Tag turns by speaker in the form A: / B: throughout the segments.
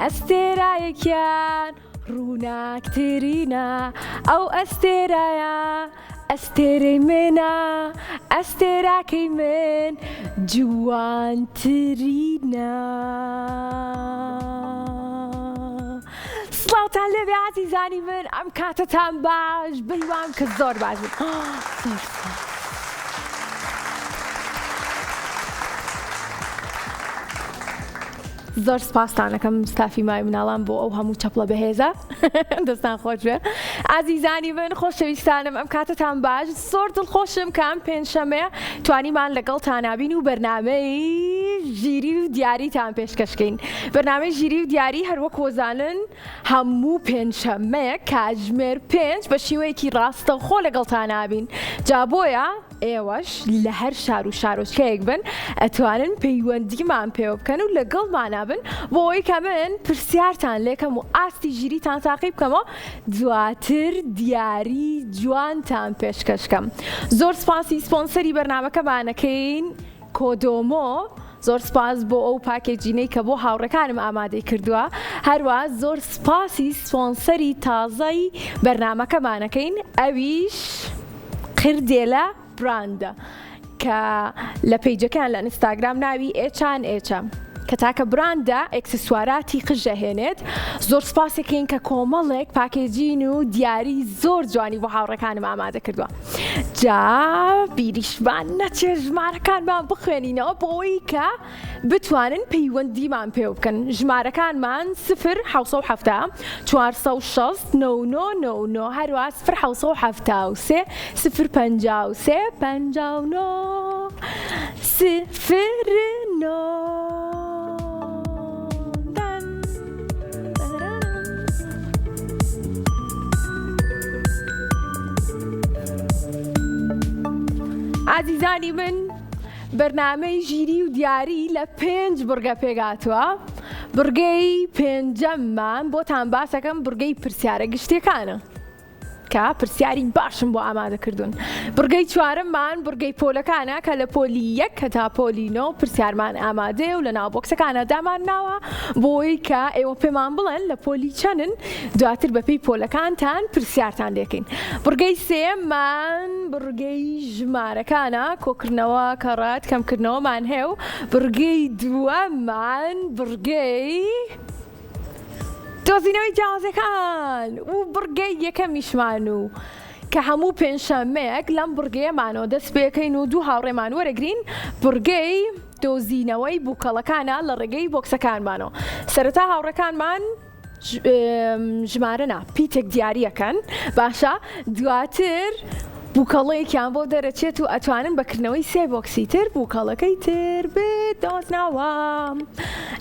A: ئەستێرایەکیان ڕووناکترینە ئەو ئەستێرایە ئەستێرەی منە ئەستێراکەی من جوانترینە. سڵاوتان لەبێ عەزیزانی من، ئەم کاتتان باش، بەیوام کە زۆر باش بن. زۆر سپاستان دەکەم ستافی مای مناڵان بۆ ئەو هەموو چەپڵە بەهێزە. دەستان خۆش بێ. ئازیزانی من خۆشەویستانم، ئەم کاتتان باش، زۆر دڵخۆشم کە ئەم پێنجشەمەیە توانیمان لەگەڵتان نابین و بەرنامەی ژیری و دیاریتان پێشکەشکەین. بەرنامەی ژیری و دیاری هەروەک وەزانن هەموو پێنجشەمەیە کاتژمێر 5 بە شێوەیەکی ڕاستەوخۆ لەگەڵتان نابین. جا بۆیە ئێوەش لە هەر شار و شارۆچکەیەک بن ئەتوانن پەیوەندیمان پێوە بکەن و لەگەڵمانە بن بۆ ئەوەی کە من پرسیارتان لێکەم و ئاستی ژیریتان تاقی بکەمەوە، دواتر دیاری جوانتان پێشکەشکەم. زۆر سپاسی سپۆنسەری بەرنامەکەمانەکەین کۆدۆمۆ، زۆر سپاس بۆ ئەو پاکێجینەی کە بۆ هاوڕەکانم ئامادەی کردووە، هەروە زۆر سپاسی سپۆنسەری تازەی بەرنامەکەمانەکەین ئەویش قردێلە براندە کە لە پەیجەکان لە ئینستاگرام ناوی ئێچان ئێچە کە تاکە براندە ئەکسسواراتی قژ دەهێنێت. زۆر سپاسێکین کە کۆمەڵێک پاکێجین و دیاری زۆر جوانی بۆ هاوڕەکانم ئامادە کردووە. جا بیریشمان نەچێ ژمارەکانمان بخوێنینەوە بۆ ئەوەی کە بتوانن پەیوەندیمان پێ بکەن. ژمارەکانمان 0 460 9999 هەروە 0 730 053 59 عزیزانی من، بەرنامەی ژیری و دیاری لە 5 بورگە پێگاتووە. بورگەی پێنجەممان بۆتان باسەکەم بورگەی پرسیارە گشتیەکانە کە پرسیاری باشم بۆ ئامادە کردوون. بورگەی چوارممان بورگەی پۆلەکانە کە لە پۆلی 1 کە تا پۆلی 9 پرسیارمان ئامادێ و لە ناو بۆکسەکانە دامان ناوە بۆی کە ئێوە پێمان بڵێن لە پۆلی چەندن، دواتر بەپێی پۆلەکانتان پرسیارتان لێکەین. بورگەی سێممان بورگەی ژمارەکانە، کۆکردنەوە کەڕات کەمکردنەوەمان هەیە و بورگەی دووەممان بورگەی دۆزینەوەی جیاوازەکان و بورگەی یەکەمیشمان و کە هەموو پێنجشەمەیەک لەم بورگەیەمانەوە دەست پێکەین و دوو هاوڕێمان وەرەگرین بورگەی دۆزینەوەی بووکەڵەکانە لە ڕێگەی بۆکسەکانمانەوە. سەرەتا هاوڕەکانمان ژمارەنا پیتێک دیاریەکەن، باشە دواتر بووکەڵەیەکیان بۆ دەرەچێت و ئەتوانن بەکردنەوەی 3 بۆکسی تر بووکەڵەکەی تر بێت دۆزنەوە.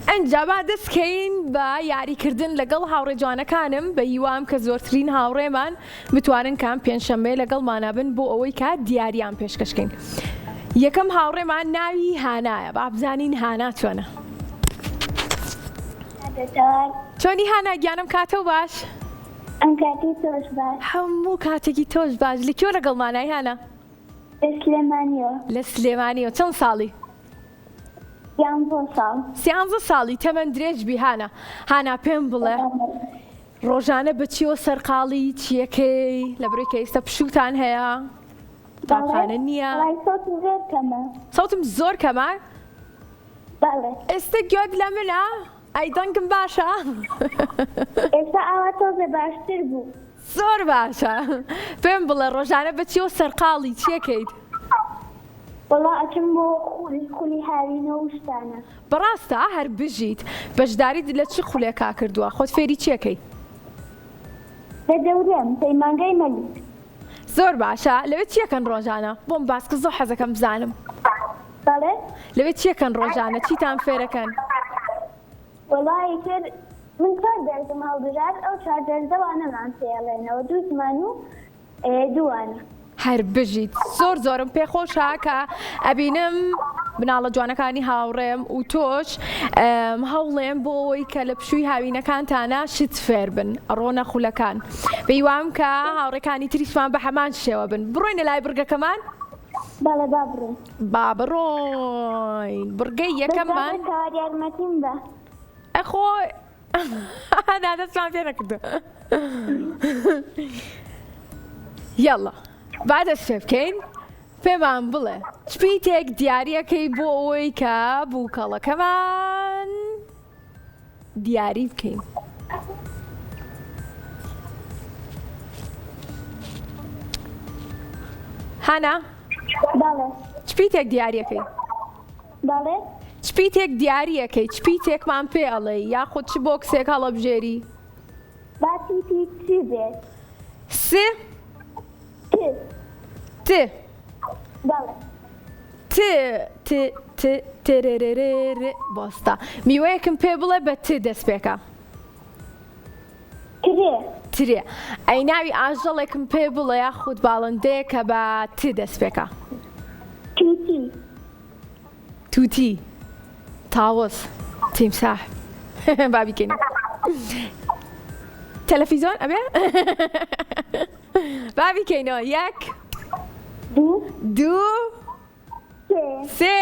A: ئەنجا دەستکەین بە یاریکردن لەگەڵ هاوڕێ جوانەکانم بە هیوام کە زۆرترین هاوڕێمان بتوانن کام پێنجشەممەیە لەگەڵمانە بن بۆ ئەوەی کات دیاریان پێشکەشکەین. یەکەم هاوڕێمان ناوی هانایە، با بزانین هانا چۆنە. چۆنی هانا گیانم کاتەوە باش؟
B: ئەم کاتی تۆش باش.
A: هەموو کاتێکی تۆش باش. لەکوێ لەگەڵمانای هانا؟
B: لە سلێمانیەوە.
A: لە سلێمانیەوە. چەند ساڵی؟
B: 11 ساڵ.
A: 13 ساڵی. تەمەن درێژبی هانا. هانا پێم بڵێ ڕۆژانە بچیەوە سەرقاڵی چیەکەی لە بڕێ کە ئێستا پشوتان هەیە؟ تاقانە نییە؟
B: سەوتم زۆر کەمە.
A: سەوتم زۆر کەمە؟
B: بەڵێ.
A: ئێستا گوێت لە منە؟ ئەی دەنگم باشە؟
B: ئێستا ئاوا تۆزە باشتر بوو.
A: زۆر باشە. پێم بڵێ ڕۆژانە بچیەوە سەرقاڵی چیەکەیت؟
B: وەڵا ئەچم بۆ خولی هاوینەوە شتانە.
A: بەڕاستە هەر بژیت بەشداریت لە چ خولێکا کردووە؟ خۆت فێری چیەکەی؟
B: لە دەورێم پەیمانگای مەلیک.
A: زۆر باشە. لەوێ چیەکەن ڕۆژانە؟ بۆم باسکە زۆر حەزەکەم بزانم.
B: بەڵێ؟
A: لەوێ چیەکەن ڕۆژانە؟ چیتان فێرەکەن؟
B: وەڵای تر من 4 دەرزم هەڵبژار ئەو 4 دەرزەوانەمان پێڵێنەوە 2 زمان و 2وانە.
A: هەر بژیت. زۆرم پێخۆشە کە ئەبینم بناڵە جوانەکانی هاوڕێم و تۆش هەوڵێم بۆ ئەوەی کە لە پشووی هاوینەکانتانە شت فێر بن ئەڕۆنە خولەکان. پێیوام کە هاوڕێکانی تریشمان بە هەمان شێوە بن. بڕۆینە لای بورگەکەمان؟
B: بەڵێ با بڕۆین.
A: با بڕۆین. بورگەی یەکەممان
B: یارمەتیم بە.
A: ئەخۆ نا دەستمان پێ نەکردو. یاڵا با دەست پێ بکەین پێمان بڵێ شپیتێک دیاریەکەی بۆ ئەوەی کە بووکەڵەکەمان دیاری بکەین. هانا
B: بەڵێ
A: شپیتێک دیاریەکەی
B: بەڵێ
A: شپیتێک دیاریەکەی شپیتێکمان پێ ئەڵێ یاخود چ بۆکسێک هەڵەبژێری
B: باتی چی بێت
A: س
B: ت
A: ت
B: بەڵێ
A: ت ت ت ترررر باستا میوەیەکم پێ بڵێ بە ت دەست پێکە
B: کرێ
A: ترێ ئەی ناوی ئاژەڵێکم پێ بڵێ یاخود باڵندەیە کە بە ت دەست پێکە
B: توتی
A: توتی تاوز تیمساح بابی کەین تەلەڤیزۆن ئەبێ بابی کەینەوە یەک دوو سێ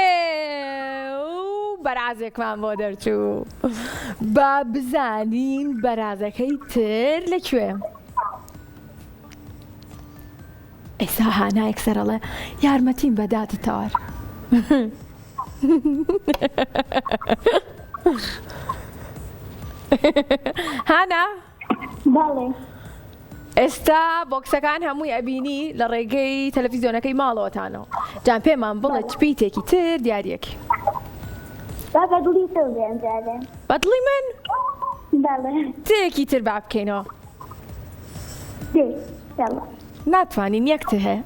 A: بەرازێکمان بۆ دەرچوو با بزانین بەرازەکەی تر لەکوێ. ئێستا هانایەک سەرەڵێ یارمەتیم بەدات تەوار. هانا
B: بەڵێ
A: ئێستا بۆکسەکان هەمووی ئەبینی لە ڕێگەی تەلەڤیزۆنەکەی ماڵەوەتانەوە جان پێمان بڵێ چپیتێکی تر دیارەکی
B: با بەدڵی تۆ بێن جارێ
A: بەدڵی من
B: بەڵێ
A: تێکی تر با بکەینەوە
B: دێ یاڵا
A: ناتوانین یەکتر هەیە.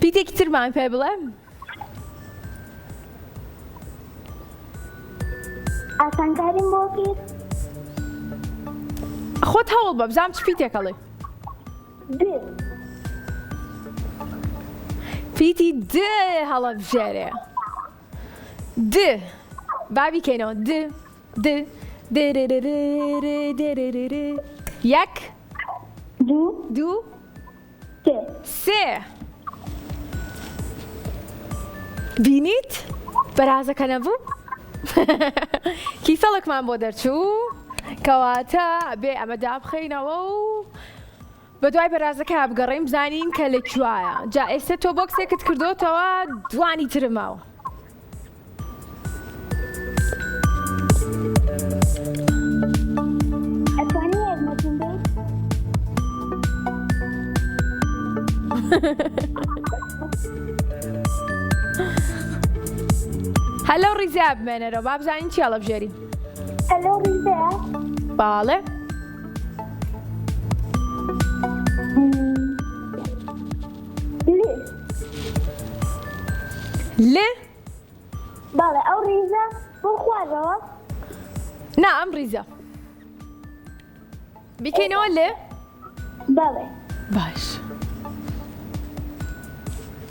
A: پیتێکی ترمان پێ بڵێ
B: ئاسانکاریم بۆ کرد
A: خۆت هەوڵ بە بزانم چ پیتێکەڵێ
B: دێ
A: پیتی د هەڵەبژێرێ د بابی کەینەوە د د دێرێرێرێ یەک دوو سێ بینیت بەرازەکە نەبوو کیسەڵێکمان بۆ دەرچوو کەواتە بێ ئەمە دابخەینەوە و بە دوای بەرازەکە بگەڕێیم بزانین کە لەکوایە. جا ئێستا تۆ بۆکسێکت کردوتەوە دوانی ترماوە.
B: ئەتوانی یارمەتیم بدەیت
A: هەلو ڕیزا بمێنەرەوە با بزانین چی هەڵەبژێری.
B: هەلو ڕیزەیە
A: باڵێ لێ
B: بەڵێ ئەو ڕیزە بۆ خوارەوە
A: نا ئەم ڕیزە بیکەینەوە لێ
B: بەڵێ
A: باش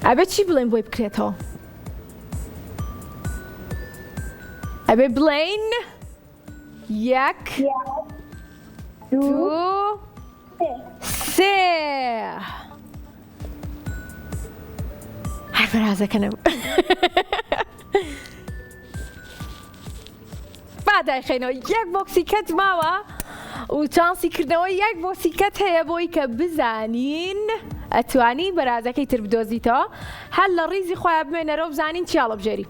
A: ئەبێ چی بڵێن بۆی بکرێتەوە ئەبێ بڵێن یەک دوو سێ هەر بەرازەکە نەبوو با دایخێنەوە یەک بۆکسی کەت ماوە و چانسی کردنەوە یەک بۆکسی کەت هەیە بۆی کە بزانین ئەتوانی بەرازەکەی تر بدۆزیتەوە هەر لە ڕیزی خۆیان بمێنەرەوە بزانین چی هەڵەبژێری.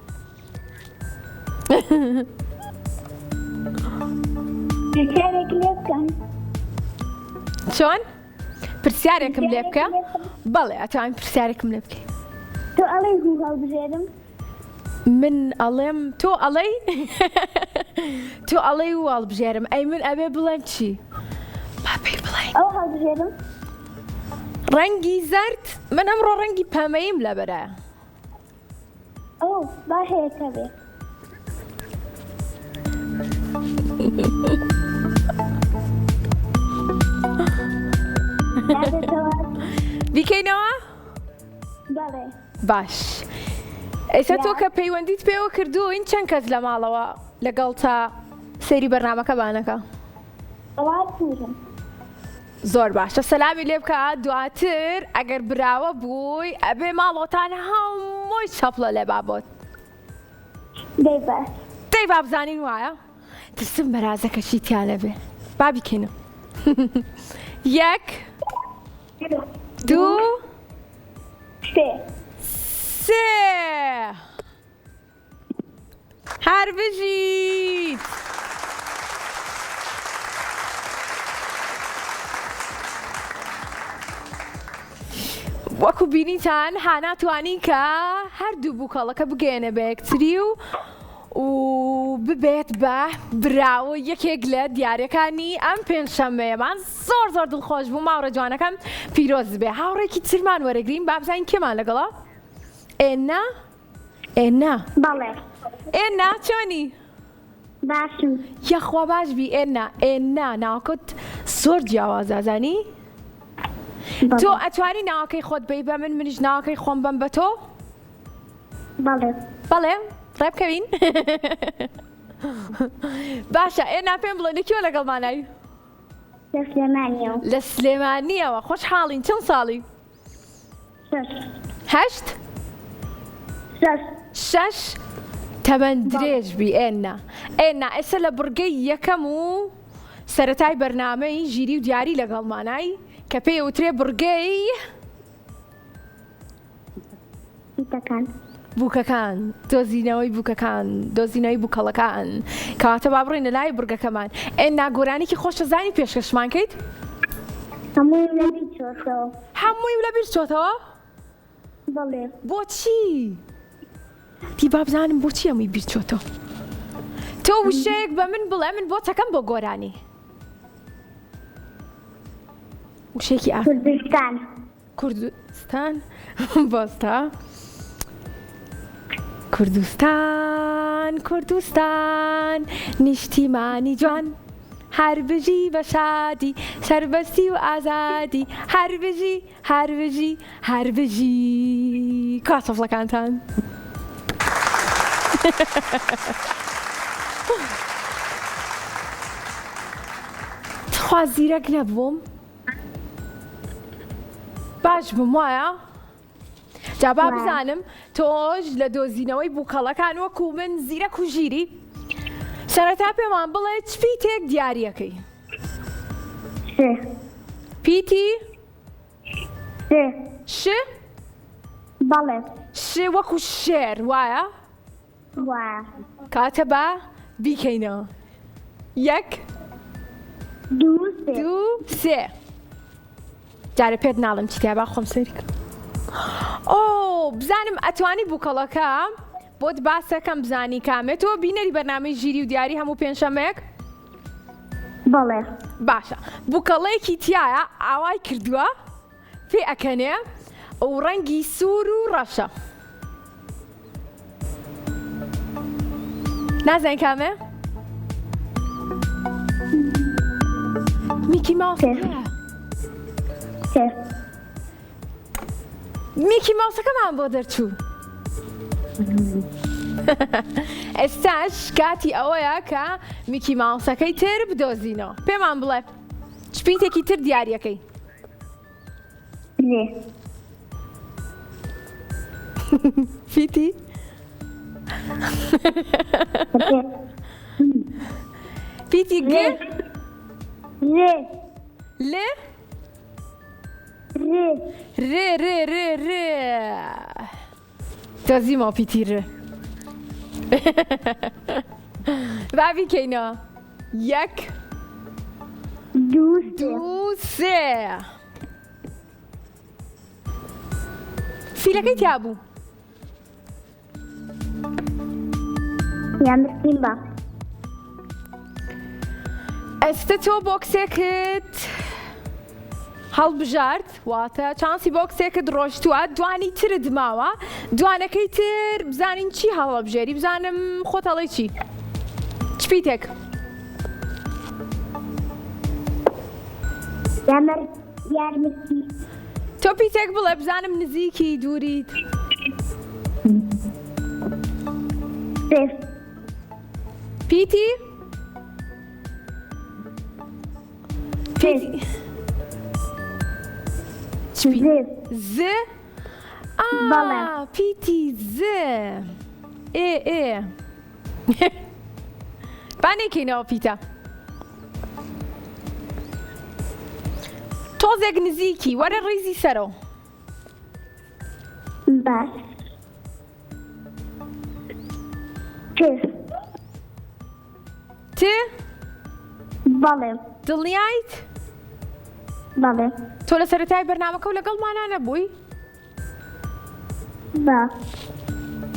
B: پرسیارێک لێ بکەم
A: چۆن؟ پرسیارێکم لێ بکە؟ بەڵێ ئەتوانین پرسیارێکم لێ بکەین.
B: تۆ ئەڵێ هوو هەڵبژێرم
A: من ئەڵێم تۆ ئەڵەی تۆ ئەڵەی و هەڵبژێرم ئەی من ئەبێ بڵێم چی؟ با پێی بڵێین
B: ئەو هەڵبژێرم
A: ڕەنگی زەرد من ئەمڕۆ ڕەنگی پەمەیم لەبەرایە.
B: ئەو با هەیەکە بێ
A: بیکەینەوە؟
B: بەڵێ
A: باش ئێستا تۆ کە پەیوەندیت پێوە کردوین چەند کەس لە ماڵەوە لەگەڵ تا سەیری بەرنامەکە بانەکە؟
B: ئەوات پوورم
A: زۆر باشە سەلامی لێ بکە دواتر ئەگەر براوە بووی ئەبێ ماڵۆتان هەمووی چەپڵە لێ بابۆت.
B: دەی باش
A: دەی با بزانین وایە ترسم بەرازەکەشی تیانە بێ با بیکەینە 1 2 3 هەر بژیت وەکو بینیتان هانا توانی کە هەردوو بووکەڵەکە بگەێنە بە یەکتری و ببێت بە براوە یەکێک لە دیارەکانی ئەم پێنجشەممەیەمان زۆر دڵخۆش بوو ماوڕە جوانەکەم پیرۆز بێ هاوڕێکی ترمان وەرەگرین با بزانین کێمان لەگەڵا ئێنا ئێنا چۆنی
B: باشم
A: یەخوا باش بی ئێنا ناوکت زۆر جیاوازە زانی تۆ ئەتوانی ناوەکەی خۆت بێی بە من منیش ناوەکەی خۆم بم بە تۆ بەڵێ ڕێبکەوین باشە ئێنا پێم بڵێ لەکوێ لەگەڵمانای لە سلێمانیەوە خۆشحاڵین چەند ساڵی 6 تەمەەن درێژ بی ئێنا ئێستا لە بڕگەی یەکەم و سەرەتای بەرنامەی ژیری و دیاری لەگەڵمانای کە پێی وترێ بڕگەی بووکەکان دۆزینەوەی بووکەڵەکان کەواتە با بڕێنە لای بڕگەکەمان ئێنا گۆرانێکی خۆشە زانی پێشکەشمان کەیت هەمووی لە بیر چۆتەوە بۆچی دی با بزانم بۆچی هەمووی بیر چۆتەوە تۆ وشەیەک بە من بڵێ من بۆ چەکەم بۆ گۆرانی وشێکی کوردستان باستا کوردستان نیشتیمانی جوان هەر بژی بە شادی سەربەستی و ئازادی هەر بژی کاسەفڵەکانتان خوا زیرەک نەبووم باش بم وایە جا با بزانم تۆش لە دۆزینەوەی بووکەڵەکان وەکو من زیرەک و ژیری سەرەتا پێمان بڵێ چ پیتێک دیاریەکەی پیتی ش وەکو شێر وایە کاتە بە بیکەینەوە 1 2 3 جارە پێت ناڵم چیتیا با خۆم سەریکە بزانم ئەتوانی بووکەڵەکە بۆت باسەکەم بزانی کامێتەوە بینەری بەرنامەی ژیری و دیاری هەموو پێنجشەممەیەک باشە بووکەڵەیەکی تایە ئاوای کردووە پێ ئەکەنێ ئەو ڕەنگی سوور و ڕەشە نازانی کامێ میکی ماوسەکەمان بۆ دەرچوو ئێستاش کاتی ئەوەیە کە میکی ماوسەکەی تر بدۆزینەوە پێمان بڵێ چپیتێکی تر دیاریەکەی فیتی پیتی لێ ڕێ دۆزیمەوە پیتی ڕێ با بیکەینەوە 1 2 3 فیلەکەی تیا بوو ئێستا تۆ بۆکسێکت هەڵبژارد واتە چانسی بۆکسێکت ڕۆشتووە دوانی ترت ماوە دوانەکەی تر بزانین چی هەڵەبژێری بزانم خۆت هەڵی چی چپیتێک تۆ پیتێک بڵێ بزانم نزیکی دووریت پیتی ز پیتی ز با نێکەینەوە پیتە. تۆزێک نزیکی وەرە ڕیزی سەرەوە.
B: باش.
A: ت
B: بەڵێ.
A: دڵنیایت؟
B: بەڵێ.
A: تۆ لە سەرەتای بەرنامەکە و لەگەڵمانە نەبووی؟
B: با.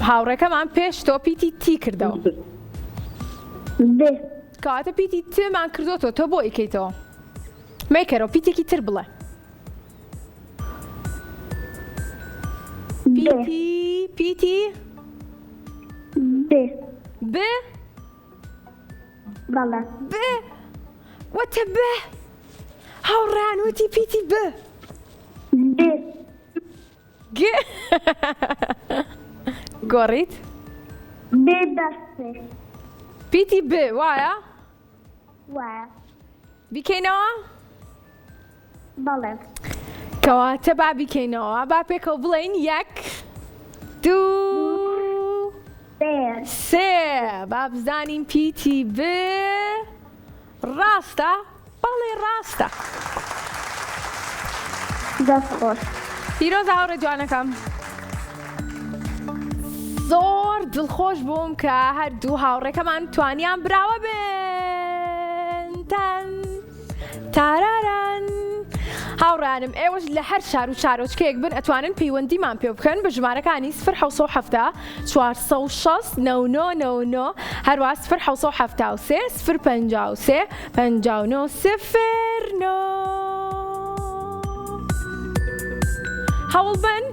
A: هاوڕێکەمان پێش تۆ پیتی تی کردەوە.
B: ب.
A: کەواتە پیتی تمان کردوتەوە تۆ بۆ ئیکەیتەوە. مەیکەرەوە پیتێکی تر بڵێ. پیتی
B: ب.
A: ب
B: بەڵێ.
A: ب وەتە ب هاوڕێیان وتی پیتی ب.
B: ب.
A: گ گۆڕیت؟
B: ب بەستێ.
A: پیتی ب وایە؟
B: وایە.
A: بیکەینەوە؟
B: بەڵێ.
A: کەواتە با بیکەینەوە با پێکەوە بڵێین یەک دوو سێ با بزانین پیتی ب ڕاستە؟ بەڵێ ڕاستە.
B: دەست خۆش.
A: پیرۆزە هاوڕێ جوانەکەم. زۆر دڵخۆش بووم کە هەردوو هاوڕێکەمان توانیان براوە بن. تاراران. هاوڕانم ئێوەش لە هەر شار و شارۆچکەیەک بن ئەتوانن پەیوەندیمان پێ بکەن بە ژمارەکانی 0 460 99 هەروە 0 53 59 هەوڵ بن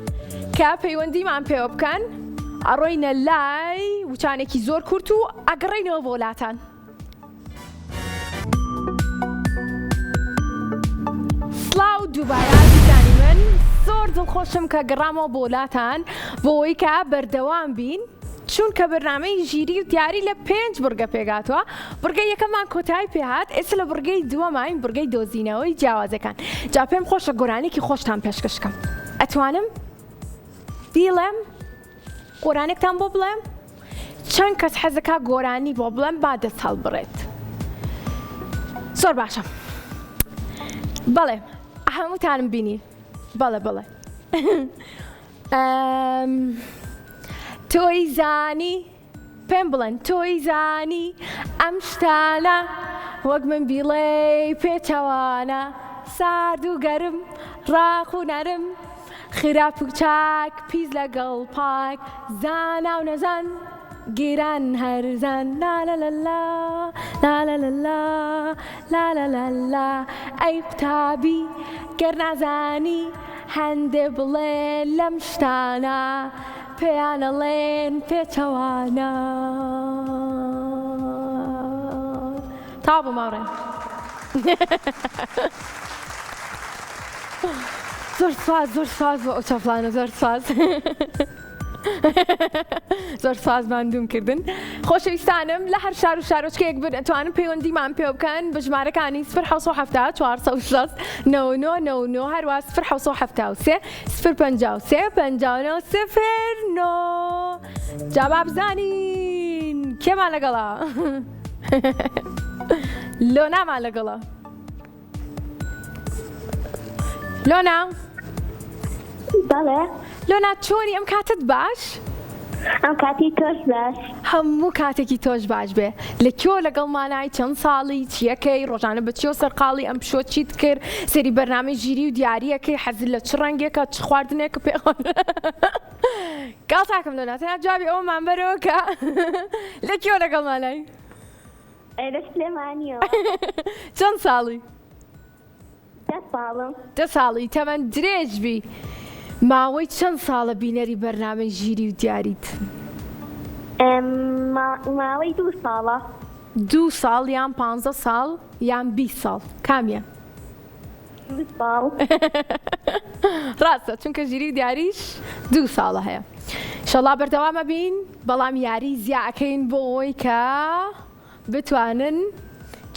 A: کە پەیوەندیمان پێوە بکەن ئەڕۆینە لای وچانێکی زۆر کورت و ئەگەڕێینەوە بۆ وڵاتان. سڵاو دووبارە بیزانی من زۆر دڵخۆشم کە گەڕامەوە بۆ وڵاتان بۆ ئەوەی کە بەردەوام بین چونکە بەرنامەی ژیری و دیاری لە 5 بورگە پێگاتوە. بورگەی یەکەمان کۆتایی پێهات ئێستا لە بورگەی دووەماین بورگەی دۆزینەوەی جیاوازەکان. جا پێم خۆشە گۆرانێکی خۆشتان پێشکەشکەم. ئەتوانم بیڵێم گۆرانێکتان بۆ بڵێم؟ چەند کەس حەزەکە گۆرانی بۆ بڵێم با دەست هەڵبڕێت. زۆر باشە. بەڵێ هەمووتانم بینی. بەڵێ بڵێ. تۆی زانی پێم بڵێن تۆی زانی ئەم شتانە وەک من بیڵێ پێچەوانە سارد و گەرم ڕاق و نەرم خراپ و چاک پیس لەگەڵ پاک زانا و نەزان گیران هەرزان لالالا لالالا لالالا ئەی قوتابی گەر نازانی هەندێ بڵێ لەم شتانە پێیان ئەڵێن پێچەوانە. تا بۆ ماوڕێ. زۆر سپاس بۆ ئەو چەپڵانە زۆر سپاس. زۆر سپاس باندوم کردن. خۆشەویستانم لە هەر شار و شارۆچکەیەک بن ئەتوانن پەیوەندیمان پێ بکەن بە ژمارەکانی 0 460 99 هەروە 0 53 59 جا با بزانین کێمان لەگەڵا؟ لۆنامان لەگەڵا. لۆنا؟
B: بەڵێ.
A: لۆنا چۆنی ئەم کاتت باش؟
B: ئەم کاتی تۆش باش.
A: هەموو کاتێکی تۆش باش بێ. لە کۆ لەگەڵمانای چەند ساڵی چیەکەی ڕۆژانە بە چیۆ سەرقاڵی ئەم پشۆ چیت کرد سەری بەرنامەی ژیری و دیاریەکەی حەزت لە چ ڕەنگێکە چ خواردنێکە پێ گاڵتاکەم لۆنا تەنیا جوابی ئەومان بەرەوە کە لە کۆ لەگەڵمانای؟
B: لە سلێمانیەوە.
A: چەند ساڵی؟
B: 10 ساڵم.
A: 10 ساڵی تەمەەن درێژبی. ماوەی چەند ساڵە بینەری بەرنامەی ژیری و دیاریت؟
B: ماوەی 2 ساڵە.
A: 2 ساڵ یان 15 ساڵ یان 20 ساڵ کامیە؟
B: 2 ساڵ.
A: ڕاستە چونکە ژیری و دیاریش 2 ساڵە هەیە. ئینشەڵا بەردەوامە بین بەڵام یاری زیاکەین بۆ ئەوەی کە بتوانن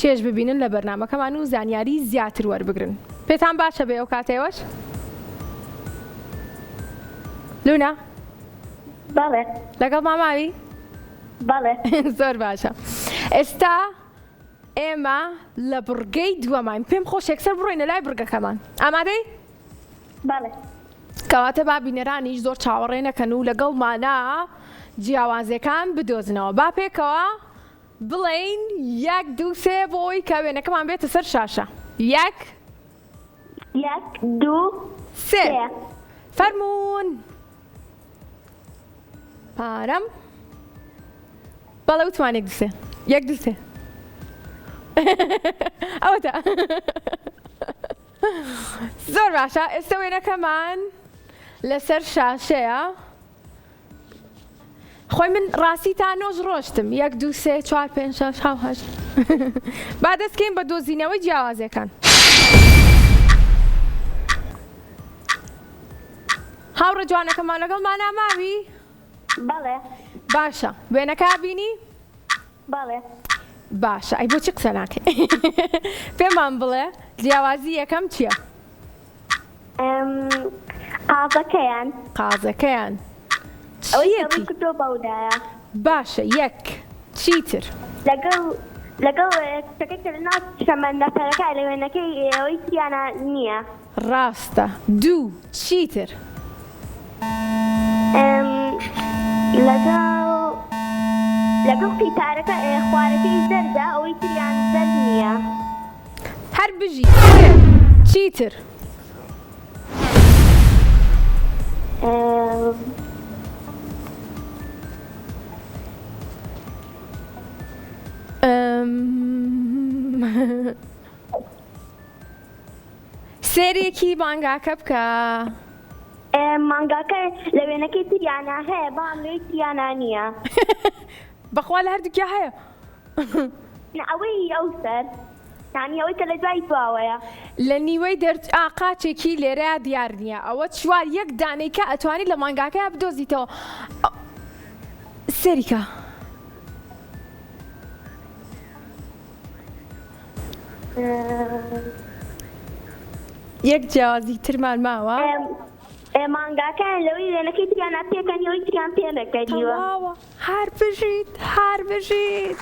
A: چێژ ببینن لە بەرنامەکەمان و زانیاری زیاتر وەربگرن. پێتان باشە بێ ئەو کاتێوەش؟ لونا؟
B: بەڵێ.
A: لەگەڵ ماماوی؟
B: بەڵێ.
A: زۆر باشە. ئێستا ئێمە لە بڕگەی دووەمان پێم خۆش یەکسەر بڕۆینە لای بڕگەکەمان ئامادەی؟
B: بەڵێ
A: کەواتە با بینەرانیش زۆر چاوەڕێ نەکەن و لەگەڵمانە جیاوازەکان بدۆزنەوە با پێکەوە بڵێین 1 2 3 بۆی کە وێنەکەمان بێتە سەر شاشە 1
B: 2 3
A: فەرموون پارەم بەڵێ وتمان 1 2 3 1 2 3 ئەوەتە زۆر باشە ئێستا وێنەکەمان لەسەر شاشەیە خۆی من ڕاستی تا نۆژ ڕۆشتم 1 2 3 4 5 6 7 8 با دەستکەین بە دۆزینەوەی جیاوازەکان هاوڕە جوانەکەمان لەگەڵمان ئاماوی؟
B: بەڵێ
A: باشە وێنەکە بینی؟
B: بەڵێ
A: باشە ئەی بۆ چی قسە ناکەی پێمان بڵێ جیاوازی یەکەم چییە؟
B: قازەکەیان
A: قازەکەیان
B: ئەوەی کردۆ بەودایە
A: باشە 1 چیتر؟
B: لەگەڵ شتەکەی کە لەناو شەمەندەفەرەکە لە وێنەکەی ئەوەی چیانە نییە
A: ڕاستە 2 چیتر؟
B: لەگەڵ قیتارەکە خوارەکەی زەردە ئەوەی تریان زەرد نییە
A: هەر بژی چیتر؟ سێرێکی مانگاکە بکە
B: مانگاکە لە وێنەکەی تریانە هەیە بەڵام لەوەی تریانە نییە
A: بەخوا لە هەردووکیا هەیە
B: ئەوەی ئەو سەر یانی ئەوەی کە لە دوای دواوەیە
A: لە نیوەی قاچێکی لێرەیە دیار نییە ئەوە چوار 1 دانەیکە ئەتوانی لە مانگاکەیە بدۆزیتەوە سێریکە یەک جیاوازی ترمان ماوە
B: مانگاکان لەوەی وێنەکەی تریانە پێکەنی ئەوەی تریان پێ نەکەنیوە
A: هەر بژیت هەر بژیت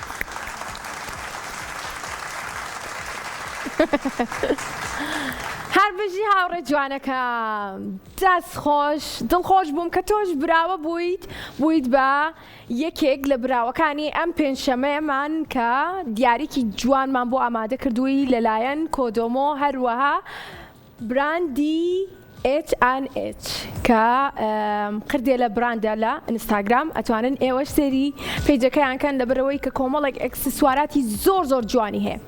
A: هەر بژی هاوڕێ جوانەکەم دەست خۆش دڵخۆش بووم کە تۆش براوە بوویت بە یەکێک لە براوەکانی ئەم پێنجشەمەیەمان کە دیاریکی جوانمان بۆ ئامادە کردووی لەلایەن کۆدۆمۆ هەروەها براندی H&H کە قردێ لە براندە لە ئینستاگرام ئەتوانن ئێوەش سێری پێیجەکەیان کەن لەبەرەوەی کە کۆمەڵێک ئەکسسواراتی زۆر جوانی هەیە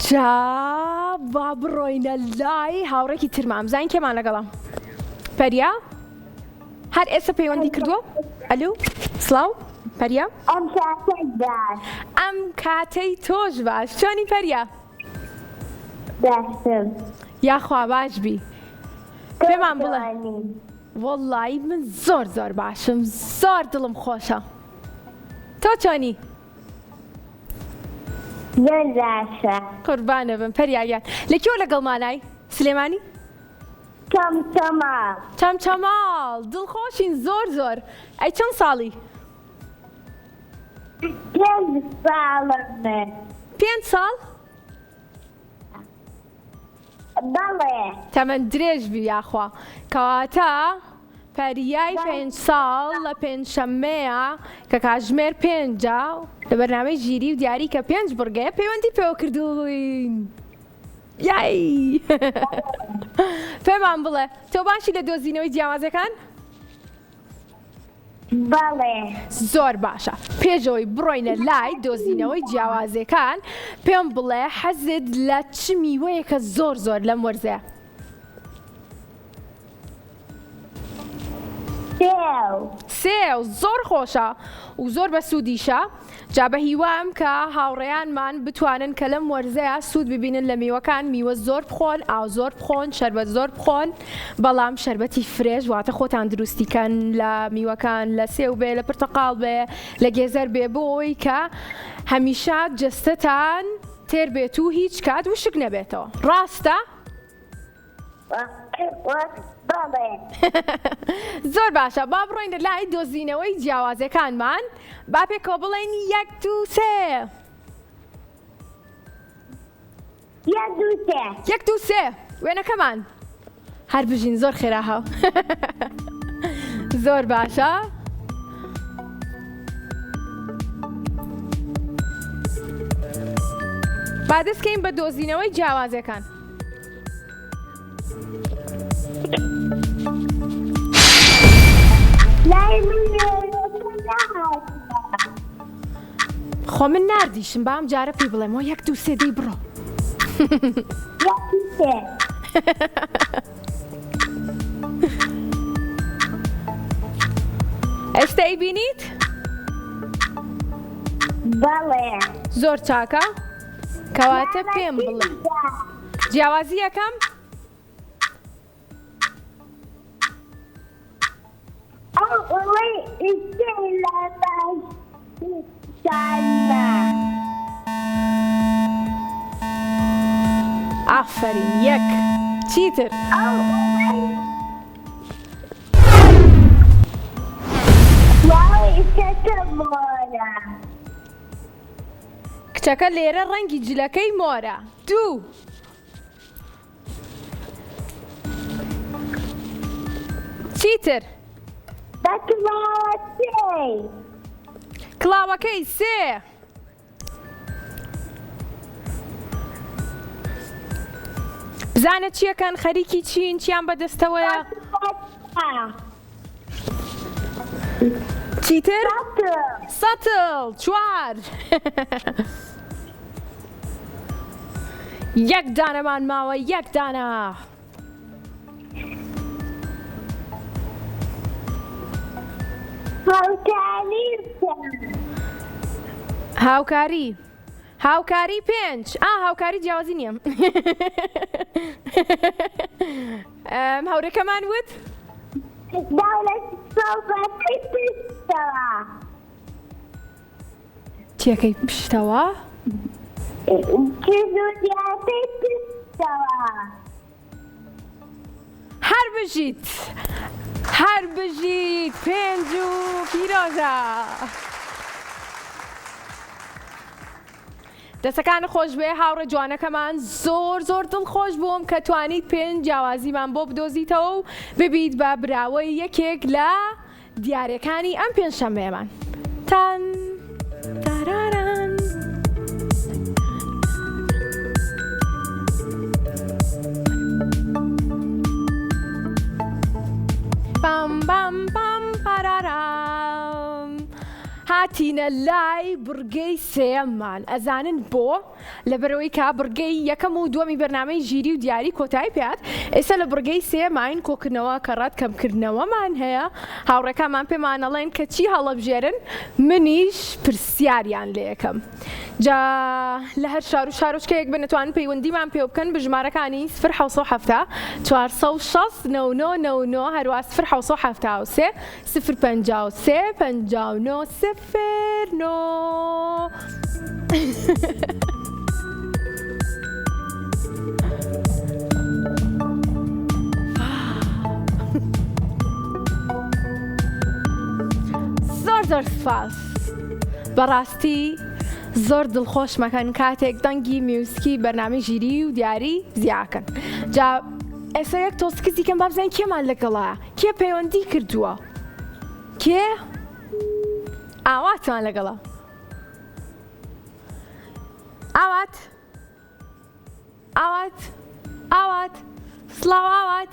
A: جا با بڕۆینە لای هاوڕێکی ترمام زین کێمان لەگەڵم پەریا هەر ئێستا پەیوەندی کردووە ئەلو سڵاو پەریا ئەم کاتەی تۆش باش چۆنی پەریا یاخوا باش بی پێمان بڵێ وەڵڵی من زۆر باشم زۆر دڵم خۆشە تۆ چۆنی؟ قوربانە بم پەریاگیان لەکێوە لەگەڵمانای سلێمانی؟ چەمچەماڵ دڵخۆشین زۆر ئەی چەند ساڵی؟ 5 ساڵ؟
B: بەڵێ
A: تەمەەن درێژ بی یاخوا کەواتە پەریای 5 ساڵ لە پێنجشەممەیە کە کاتژمێر 5 لە بەرنامەی ژیری و دیاری کە 5 بڕگەیە پەیوەندی پێوە کردوین یای پێمان بڵێ تۆ باشی لە دۆزینەوەی جیاوازەکان؟
B: بەڵێ
A: زۆر باشە پێشەوەی بڕۆینە لای دۆزینەوەی جیاوازەکان پێم بڵێ حەزت لە چ میوەیەکە زۆر لەم وەرزەیە؟ سێو زۆر خۆشە و زۆر بە سوودیشە جا بە هیوام کە هاوڕێیانمان بتوانن کە لەم وەرزەیە سوود ببینن لە میوەکان میوە زۆر بخۆن ئاو زۆر بخۆن شەربەت زۆر بخۆن بەڵام شەربەتی فرێژ واتە خۆتان دروستیکەن لە میوەکان لە سێو بێ لە پرتەقاڵ بێ لە گێزەر بێ بۆی کە هەمیشە جەستەتان تێر بێت و هیچ کات وشک نەبێتەوە ڕاستە؟ زۆر باشە با بڕۆینە لای دۆزینەوەی جیاوازەکانمان با پێکەوە بڵێن 1 2 3
B: یەک دوو سێ.
A: یەک دوو سێ وێنەکەمان هەر بژین زۆر خێراهاو. زۆر باشە. با دەستکەین بە دۆزینەوەی جیاوازیەکان. خۆ من نردیشم بام جارە پێی بڵێمەوە یەک دوو سێ دەی بڕۆ.
B: یەک دوو سێ.
A: ئێستا ئەیبینیت؟
B: بەڵێ.
A: زۆر چاکە کەواتە پێم بڵێ جیاوازی یەکەم
B: ئەو ئەوەی ئیسێ لە باشانە.
A: ئافەرین یەک چیتر؟
B: ئەو ئەوەی واوی ئیسەکە مۆرە.
A: کچەکە لێرە ڕەنگی جلەکەی مۆرە. دوو چیتر؟
B: بەکڵاوە سێ.
A: کڵاوەکەی سێ. بزانە چیەکەن خەریکی چین چیان بەدەستەوەیە؟ چیتر؟ سەتڵ چوار. یەک دانەمان ماوە یەک دانە. هاوکاری هاوکاری پێنج. هاوکاری جیاوازی نییە. هاوڕێکەمان وت چیەکەی پشتەوە؟ هەر بژیت هەر بژیت پێنج و پیرۆزە. دەستەکان خۆش بێ هاوڕێ جوانەکەمان زۆر زۆر دڵخۆش بووم کە توانیت پێنج جیاوازیمان بۆ بدۆزیتەوە و ببیت بە براوەی یەکێک لە دیارەکانی ئەم پێنجشەمبەیەمان. تان تاراران. بام بام بام پارارام. هاتینە لای بڕگەی سێەممان ئەزانن بۆ لەبەرەوەی کا بڕگەی یەکەم و دووەمی بەرنامەی ژیری و دیاری کۆتایی پێات. ئێستا لە بڕگەی سێماین کۆکردنەوە کە ڕەتکەمکردنەوەمان هەیە. هاوڕێکەمان پێمانەڵێن کە چی هەڵەبژێرن منیش پرسیاریان لێ یەکەم. جا لە هەر شار و شارۆچکەیەک بنەتوانن پەیوەندیمان پێ بکەن بە ژمارەکانی 0 460 99 هەروە 0 053 59 0 زۆر سپاس. بەڕاستی زۆر دڵخۆش مەکەن کاتێک دەنگی میوسکی بەرنامەی ژیری و دیاری زیاکەن. جا ئێستا یەک تۆسکزی کەم با بزانین کێمان لەگەڵایە کێ پەیوەندی کردووە کێ ئاواتمان لەگەڵە. ئاوات ئاوات ئاوات سڵاو ئاوات.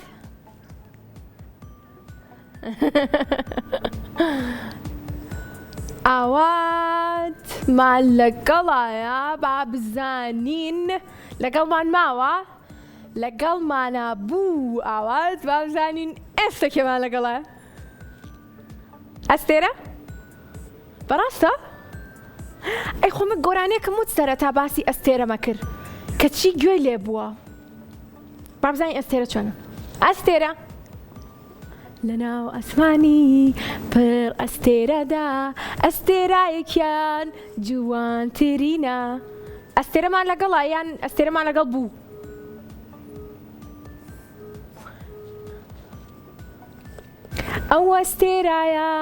A: ئاواتمان لەگەڵایە با بزانین لەگەڵمان ماوە لەگەڵمانە بوو. ئاوات با بزانین ئێستا کێمان لەگەڵایە. ئەستێرە بەڕاستە؟ ئەی خۆمە گۆرانەیەکەم وت سەرەتا باسی ئەستێرەمە کرد کە چی گوێی لێ بووە. با بزانین ئەستێرە چۆنە. ئەستێرە لەناو ئەسمانی پڕ ئەستێرەدا ئەستێرایەکیان جوانترینە. ئەستێرەمان لەگەڵا یان ئەستێرەمان لەگەڵ بوو؟ ئەو ئەستێرایە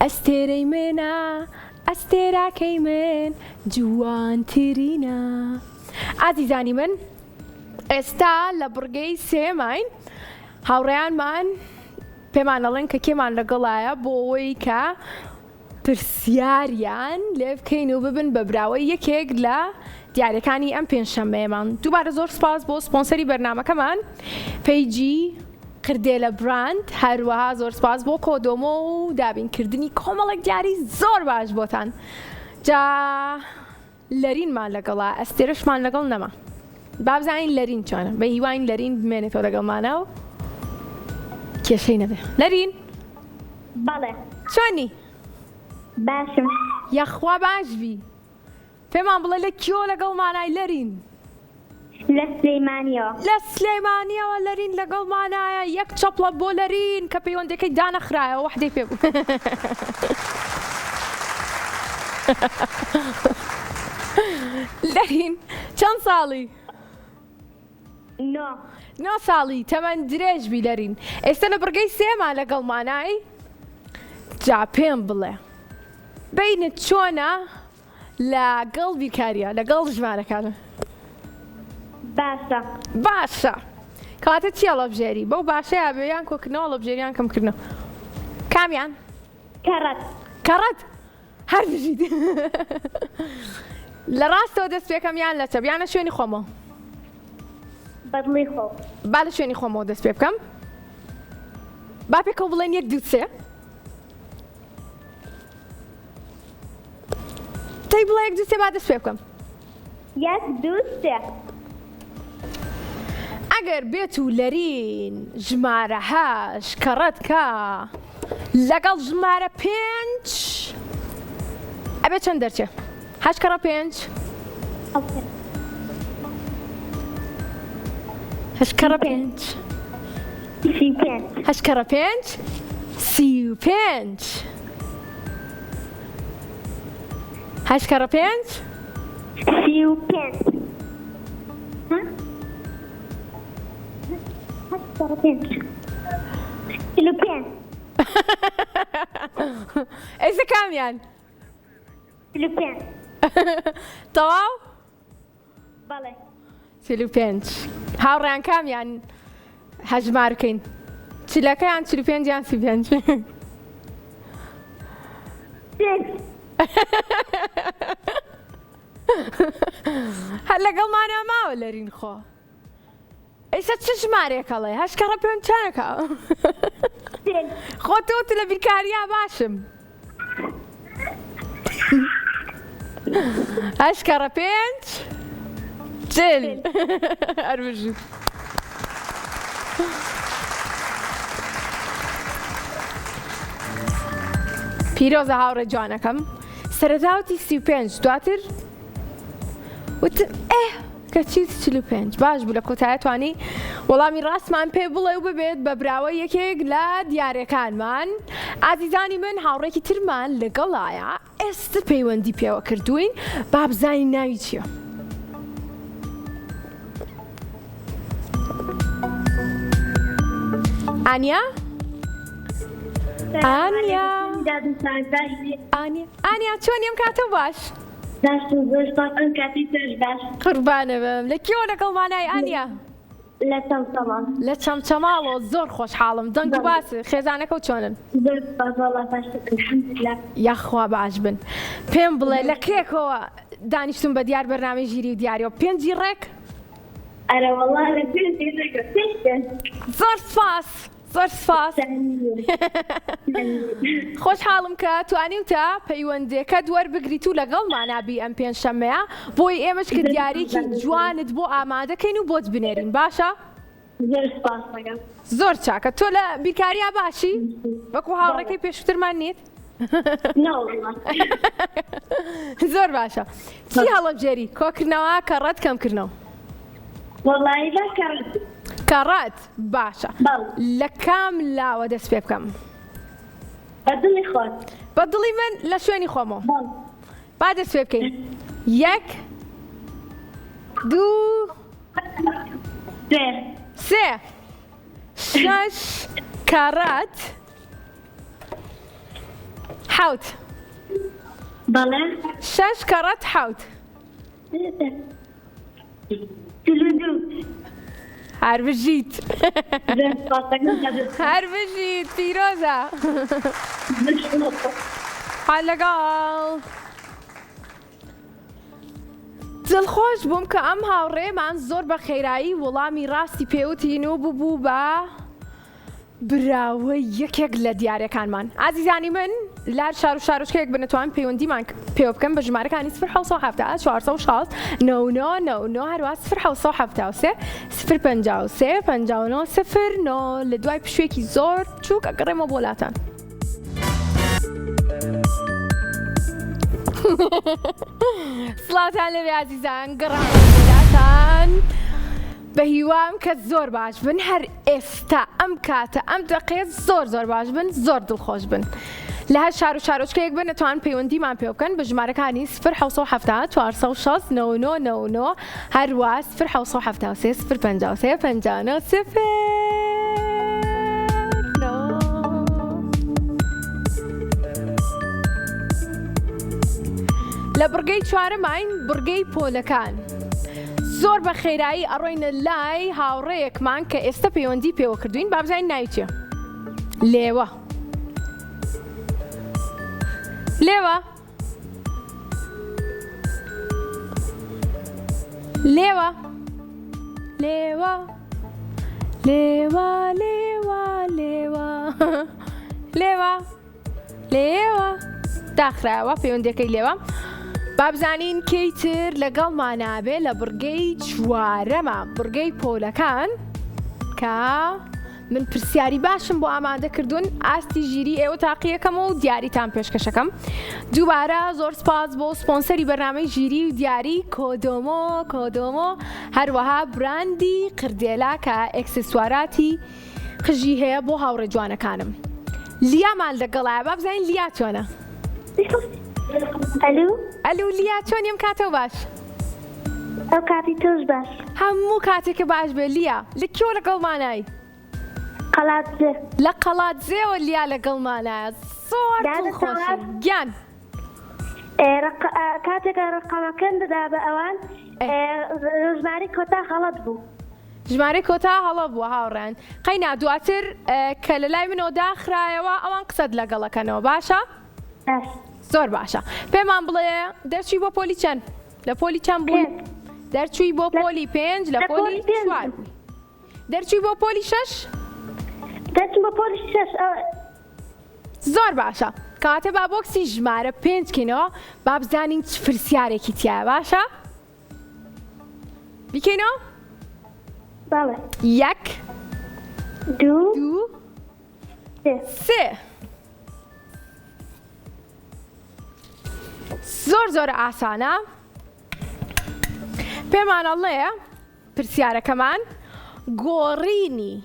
A: ئەستێرەی منە ئەستێراکەی من جوانترینە. ئازیزانی من ئێستا لە بڕگەی سێماین هاوڕێیانمان پێمان دەڵێن کە کێمان لەگەڵایە بۆ ئەوەی کە پرسیاریان لێ بکەین و ببن بە براوەی یەکێک لە دیارەکانی ئەم پێنجشەممەیەمان. دووبارە زۆر سپاس بۆ سپۆنسەری بەرنامەکەمان پیجی کردێلە براند، هەروەها زۆر سپاس بۆ کۆدۆمۆ و دابینکردنی کۆمەڵێک دیاری زۆر باش بۆتان. جا لەرینمان لەگەڵا، ئەستێرەشمان لەگەڵ نەما. بابزانین لەرین چۆنە، بە هیواین لەرین بمێنێتەوە لەگەڵمانە و کێشەی نەبێ. لەرین
B: بەڵێ
A: چۆنی؟
B: باشم.
A: یەخوا باشبی. پێمان بڵێ لە کیۆ لەگەڵمانای لەرین؟
B: لە سلەیمانیەوە.
A: لە سلەیمانیەوە لەرین لەگەڵمانایە. یەک چەپڵە بۆ لەرین کە پەیوەندەکەی دانەخرایەوە وەحدەی پێ بوو. لەرین چەند ساڵی؟ 9 ساڵی. تەمەەن درێژبی لەرین. ئێستا لە بڕگەی سێمان لەگەڵمانای. جا پێم بڵێ بینت چۆنە لەگەڵ بیرکاریە لەگەڵ ژمارەکانە؟
B: باشە.
A: باشە. کەواتە چی هەڵەبژێری؟ بەو باشەیە بێ یان کۆکردنەوە هەڵەبژێریان کەمکردنەوە؟ کامیان؟
B: کەڕەت.
A: کەڕەت؟ هەر بژیت. لە ڕاستەوە دەست پێکەم یان لە چەپ یانە شوێنی خۆمەوە؟
B: بەدڵی خۆ.
A: با لە شوێنی خۆمەوە دەست پێ بکەم. با پێکەوە بڵێن 1 2 3. تەی بڵێ 1 2 3 با دەست پێ بکەم.
B: 1 2 3.
A: ئەگەر بێت و لەرین ژمارە 8 کەڕەت کە لەگەڵ ژمارە 5 ئەبێ چەند دەرچێ؟ 8 کەڕە 5 8 کەڕە 5 8 کەڕە 5 35 8 کەڕە 5
B: 35.
A: ئێستا کامیان؟
B: 35.
A: تەواو؟
B: بەڵێ.
A: 35. هاوڕێیان کامیان هەژمار بکەین؟ چلەکەیان 45 یان 35؟ هەر لەگەڵمانە ماوە لەرین خۆ. ئێستا چ ژمارێک هەڵێ؟ 8 کەڕە 5 چەندەکە؟ خۆ تۆ لە بیرکاریە باشم. 8 کەڕە 5 40. هەر بژیت. پیرۆزە هاوڕێ جوانەکەم سەرەتاوتی 35 دواتر وتم کەچی 45 باش بوو لە کۆتایە توانی وەڵامی ڕاستمان پێ بڵێ و ببێت بە براوە یەکێک لە دیارەکانمان. ئازیزانی من هاوڕێکی ترمان لەگەڵایە ئێستا پەیوەندی پێوە کردوین با بزانی ناوی چییە؟ ئانیا؟ ئانیا چۆنی ئەم کاتە باش؟ قوربانە بم. لە کێوە لەگەڵمانای ئانیا؟ لە چەمچەماڵەوە. زۆر خۆشحاڵم. دەنگ و باس خێزانەکە و چۆنن؟ یاخوا باش بن. پێم بڵێ لە کێکەوە دانیشتون بە دیار بەرنامەی ژیری و دیاریەوە 5 ڕێک؟ زۆر سپاس. زۆر سپاس. خۆشحاڵم کە توانیوتە پەیوەندێکە دووەربگریت و لەگەڵمانابی ئەم پێنجشەممەیە بۆی ئێمەش کە دیارێکی جوانت بۆ ئامادەکەین و بۆت بنێرین. باشە؟ زۆر چاکە. تۆ لە بیرکاریە باشی؟ وەکو هاوڕێکەی پێشووترمان نیت؟ زۆر باشە. چی هەڵەبژێری؟ کۆکردنەوە کەڕەت کەمکردنەوە؟ کەڕەت. باشە. لە کام لاوە دەست پێ بکەم؟
B: بەدڵی خۆت.
A: بەدڵی من لە شوێنی خۆمەوە. با دەست پێ بکەین. 1 2 3 6 کەڕەت 7.
B: بەڵێ.
A: 6 کەڕەت 7. هەر بژیت هەر بژیت پیرۆزە حال لەگەڵ دڵخۆش بووم کە ئەم هاوڕێمان زۆر بە خێرایی وەڵامی ڕاستی پێوتین و بوو بە براوە یەکێک لە دیارەکانمان. ئازیزانی من لار شار و شارۆچکەیەک بنەتوان پەیوەندیمان پێوە بکەم بە ژمارەکانی 0 406 99 هەروە 0 053 59 09 لە دوای پشوێکی زۆر چووک ئەگەڕێمە بۆ لاتان. سڵاتان لەوێ ئازیزان گەڕان بۆ لاتان بە هیوام کە زۆر باش بن هەر ئێستا ئەم کاتە ئەم دقەیە زۆر باش بن زۆر دڵخۆش بن لە هەر شار و شارۆچکەیەک بن دەتوان پەیوەندیمان پێ بکەن بە ژمارەکانی 0 406 99 هەروە 0 053 59 لە بڕگەی چوارەماین بڕگەی پۆلەکان. زۆر بە خێرایی ئەڕۆینە لای هاوڕێیەکمان کە ئێستا پەیوەندی پێوە کردوین با بزانین ناوی چییە؟ لێوە لێوە لێوە لێوە لێوە لێوە لێوە لێوە لێوە داخراوە پەیوەندەکەی لێوە با بزانین کەیتر لەگەڵمانابێ لە بڕگەی چوارەمە بڕگەی پۆلەکان کە من پرسیاری باشم بۆ ئامادە کردوون ئاستی ژیری ئێوە تاقیەکەمەوە و دیاریتان پێشکەشەکەم. دووبارە زۆر سپاس بۆ سپۆنسەری بەرنامەی ژیری و دیاری کۆدۆمۆ هەروەها براندی قردێلا کە ئەکسسواراتی قژی هەیە بۆ هاوڕێ جوانەکانم. لیامان لەگەڵایە با بزانین لیا چۆنە؟ ئەلو لیا چۆنیم کاتەوە باش؟
B: ئەو کاتی تۆش باش
A: هەموو کاتێکە باش بێ لیا لەکیۆ لەگەڵمانای؟
B: قەڵاتزێ
A: لە قەڵاتزێوە لیا لەگەڵمانایە زۆر دڵخۆشم گیان
B: کاتێکە ڕقەمەکەن دەدا بە ئەوان ژمارەی کۆتا هەڵەت بوو
A: ژمارەی کۆتا هەڵە بووە هاوڕێن قەینا دواتر کە لە لای منەوە داخرایەوە ئەوان قسەت لەگەڵەکەنەوە باشە؟ زۆر باشە پێمان بڵێ دەرچووی بۆ پۆلی چەند؟ لە پۆلی چەند بووی؟ دەرچووی بۆ پۆلی 5 لە پۆلی 4 دەرچووی بۆ پۆلی 6
B: دەچم بۆ پۆلی 6
A: زۆر باشە کاتە با بۆکسی ژمارە 5 کینەوە با بزانین چ پرسیارێکی تایە باشە؟ بیکەینەوە؟
B: بەڵێ
A: 1
B: 2
A: 3 زۆر ئاسانە پێمان ئەڵێ پرسیارەکەمان گۆڕینی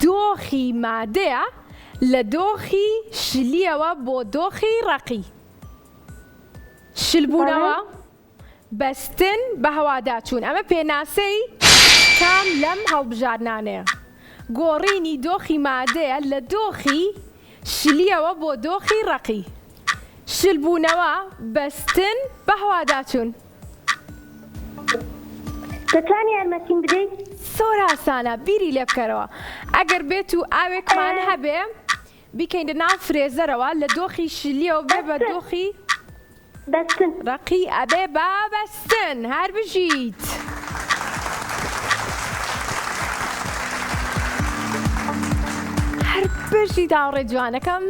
A: دۆخی مادەیە لە دۆخی شلیەوە بۆ دۆخی ڕەقی شلبوونەوە بەستن بە هەواداچوون ئەمە پێناسەی کام لەم هەڵبژارنانەیە گۆڕینی دۆخی مادەیە لە دۆخی شلیەوە بۆ دۆخی ڕەقی شلبوونەوە بەستن بە هەواداچوون
B: دەتوانی یارمەتیم بدەیت؟
A: زۆر ئاسانە بیری لێ بکەرەوە ئەگەر بێت و ئاوێکمان هەبێ بیکەین ناو فرێزەرەوە لە دۆخی شلیەوە بێ بە دۆخی
B: بەستن
A: ڕەقی ئەبێ با بەستن هەر بژیت هەر بژیت هاوڕێ جوانەکەم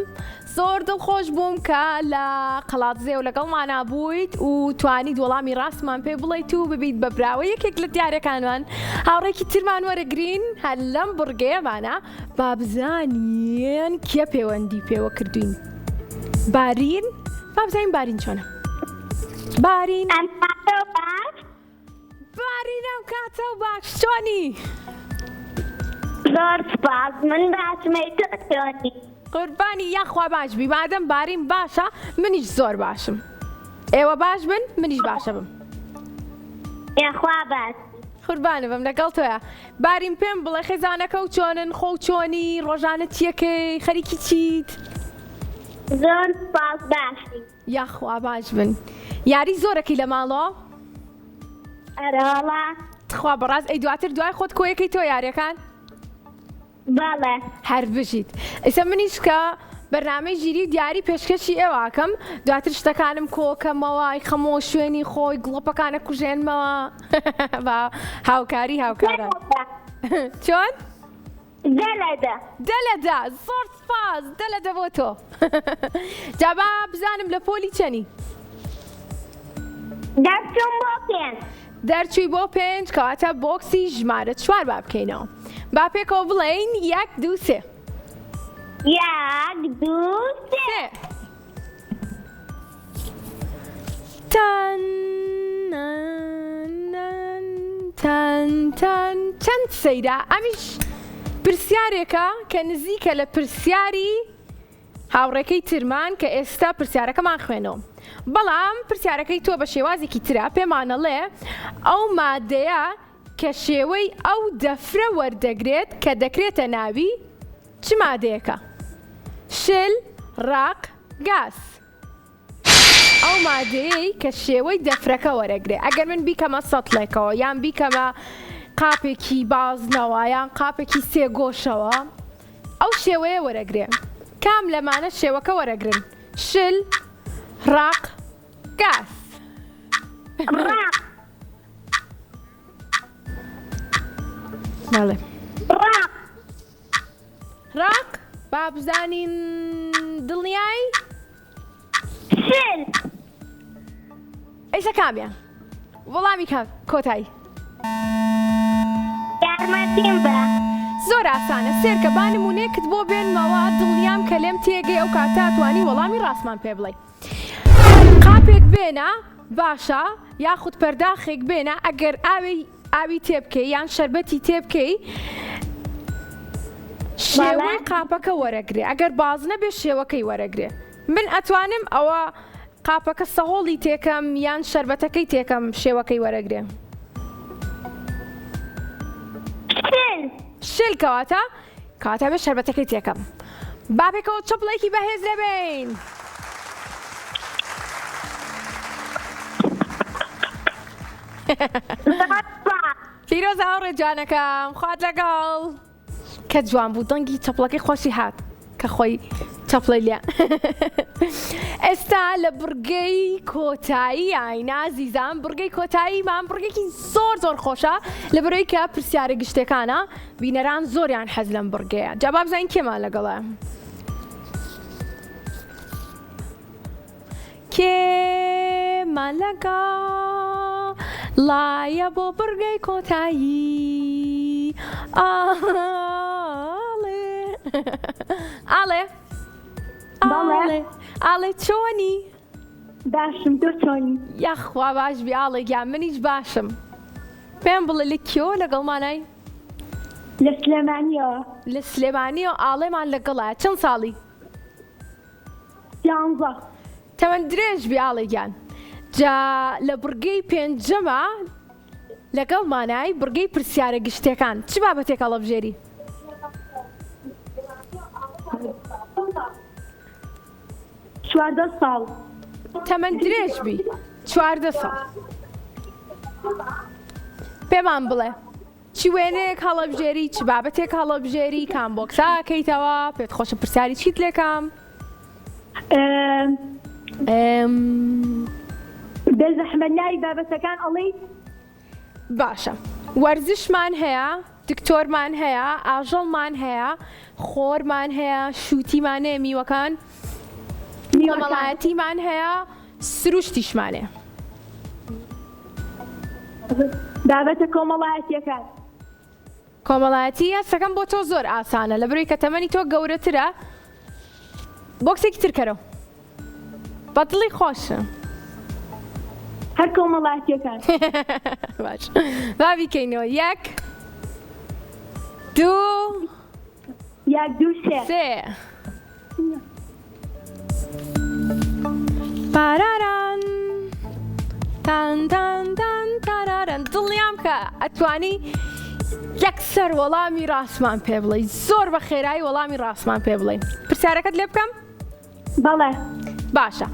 A: زۆر دڵخۆش بووم کە لە قەڵاتزێ و لەگەڵمانە بوویت و توانیت وەڵامی ڕاستمان پێ بڵیت و ببیت بە براوە یەکێک لە دیارەکانمان هاوڕێکی ترمان وەرەگرین هەر لەم بڕگەیەمانە با بزانین کێ پەیوەندی پێوە کردوین بارین با بزانین بارین چۆنە بارین بارین ئەم کاتە و باش چۆنی
B: زۆر سپاس من باشمەی تۆ
A: قوربانی یاخوا باش بی مادەم بارین باشە منیش زۆر باشم ئێوە باش بن منیش باشە بم
B: یاخوا باش
A: قوربانە بم لەگەڵ تۆیە بارین پێم بڵێ خێزانەکە و چۆنن خۆ چۆنی ڕۆژانە چیەکەی خەریکی چیت
B: زۆر سپاس باشی
A: یاخوا باش بن یاری زۆرەکی لە ماڵەوە
B: ئەرەوەڵا
A: خوا بەڕاز ئەی دوای خۆت کۆیەکەی تۆ یاریەکان
B: بەڵێ
A: هەر بژیت ئێستا منیش کە بەرنامەی ژیری و دیاری پێشکەشی ئێواکەم دواتر شتەکانم کۆکەمەوە خەمەوە شوێنی خۆی گڵۆپەکانە کوژێنمەوە بە هاوکاری هاوکارە چۆن؟ دەلەدا زۆر سپاس دەلەدە بۆ تۆ جابا بزانم لە پۆلی چەنی دەرچووی بۆ 5 کەواتە بۆکسی ژمارە 4 با بکەینەوە با پێکەوە بڵێین 1 2 3
B: 1 2 3
A: تەن چەند سەیرا ئەمیش پرسیارێکە کە نزیکە لە پرسیاری هاوڕێکەی ترمان کە ئێستا پرسیارەکەمان خوێنەوە بەڵام پرسیارەکەی تۆ بە شێوازێکی ترا پێمانەڵێ ئەو مادەیە کە شێوەی ئەو دەفرە وەردەگرێت کە دەکرێتە ناوی چ مادەیەکە؟ شل، ڕاق، گاز ئەو مادەیەی کە شێوەی دەفرەکە وەرەگرێت ئەگەر من بیکەمە سەتڵێکەوە یان بیکەمە قاپێکی بازنەوە یان قاپێکی سێگۆشەوە ئەو شێوەیە وەرەگرێ کام لەمانە شێوەکە وەرەگرن شل، ڕاق، گاز بەڵێ ڕاق با بزانین دڵنیایی
B: شل
A: ئەیسە کامیان وەڵامی کۆتایی
B: یارمەتیم بە
A: زۆر ئاسانە سێرکە با نمونەیەکت بۆ بێنمەوە دڵنیام کە لێم تێگەی ئەو کاتە توانی وەڵامی ڕاستمان پێ بڵێ قاپێک بێنە باشە یاخود پەرداخێک بێنە ئەگەر ئاوی تێبکەی یان شەربەتی تێبکەی شێوەی قاپەکە وەرەگرێ ئەگەر باز نەبێ شێوەکەی وەرەگرێ من ئەتوانم ئەوە قاپەکە سەهۆڵی تێکەم یان شەربەتەکەی تێکەم شێوەکەی وەرەگرێ شل کەواتە بێ شەربەتەکەی تێکەم با پێکەوە چەپڵێکی بەهێز لێبین پیرۆز هاوڕێ جوانەکەم خوات لەگەڵ کە جوان بوو دەنگی چەپڵەکەی خۆشی هات کە خۆی چەپڵی لێ ئێستا لە بڕگەی کۆتایی ئاینە زیزان بڕگەی کۆتاییمان بڕگێکی زۆر خۆشە لە بەرەوەی کە پرسیارە گشتەکانە بینەران زۆریان حەز لەم بڕگەیە جا با بزانین کێمان لەگەڵە کێمان لایە بۆ بڕگەی کۆتایی ئاڵێ چۆنی؟
B: باشم تۆ چۆنی؟
A: یاخوا باش بی ئاڵێ گیان منیش باشم پێم بڵێ لە کێوە لەگەڵمانای؟
B: لە سلێمانیەوە
A: لە سلێمانیەوە ئاڵێمان لەگەڵایە چەند ساڵی؟
B: 11
A: تەمەەن درێژ بی ئاڵێ گیان جا لە بڕگەی پێنجەمە لەگەڵمانای بڕگەی پرسیارە گشتەکان چ بابەتێک هەڵەبژێری؟
B: 14 ساڵ
A: تەمەەن درێژ بی 14 ساڵ پێمان بڵێ چی وێنەیەک هەڵەبژێری چ بابەتێک هەڵەبژێری کام بۆکساکەیتەوە پێت خۆشە پرسیاری چیت لێکام؟
B: بێزەحمەت ناوی بابەتەکان ئەڵێی
A: باشە وەرزشمان هەیە دکتۆرمان هەیە ئاژەڵمان هەیە خۆرمان هەیە شووتیمان هەیە میوەکان کۆمەڵایەتیمان هەیە سروشتیشمانێ
B: بابەتە کۆمەڵایەتیەکان
A: کۆمەڵایەتی هەستەکەم بۆ تۆ زۆر ئاسانە لە بەرەوەی کە تەمەنی تۆ گەورەترە بۆکسێکی ترکەرەوە بەدڵی خۆشە
B: هەر کۆمەڵایەتیەکان
A: باش با بیکەینەوە 1 2 3 پاراران تان تاراران دڵنیام کە ئەتوانی یەکسەر وەڵامی ڕاستمان پێ بڵێ زۆر بە خێرایی وەڵامی ڕاستمان پێ بڵێ پرسیارەکەت لێ بکەم؟
B: بەڵێ
A: باشە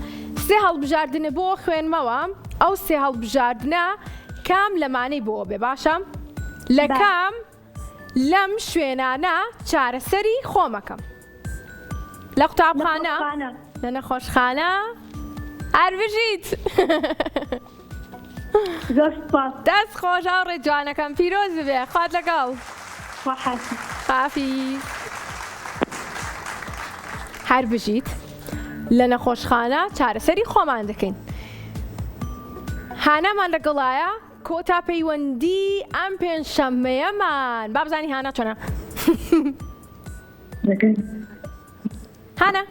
A: سێ هەڵبژاردنە بۆ خوێنمەوە ئەو سێ هەڵبژاردنە کام لەمانەی بۆ بێ باشە لە کام لەم شوێنانە چارەسەری خۆمەکەم لە قوتابخانە لە نەخۆشخانە ئەربژیت
B: زۆر سپاس
A: دەست خۆش هاوڕێ جوانەکەم پیرۆز بێ خوات لەگەڵ حافیز هەر بژیت لە نەخۆشخانە چارەسەری خۆمان دەکەین هانامان لەگەڵایە کۆتا پەیوەندی ئەم پێنجشەممەیەمان با بزانی هانا چۆنە هانا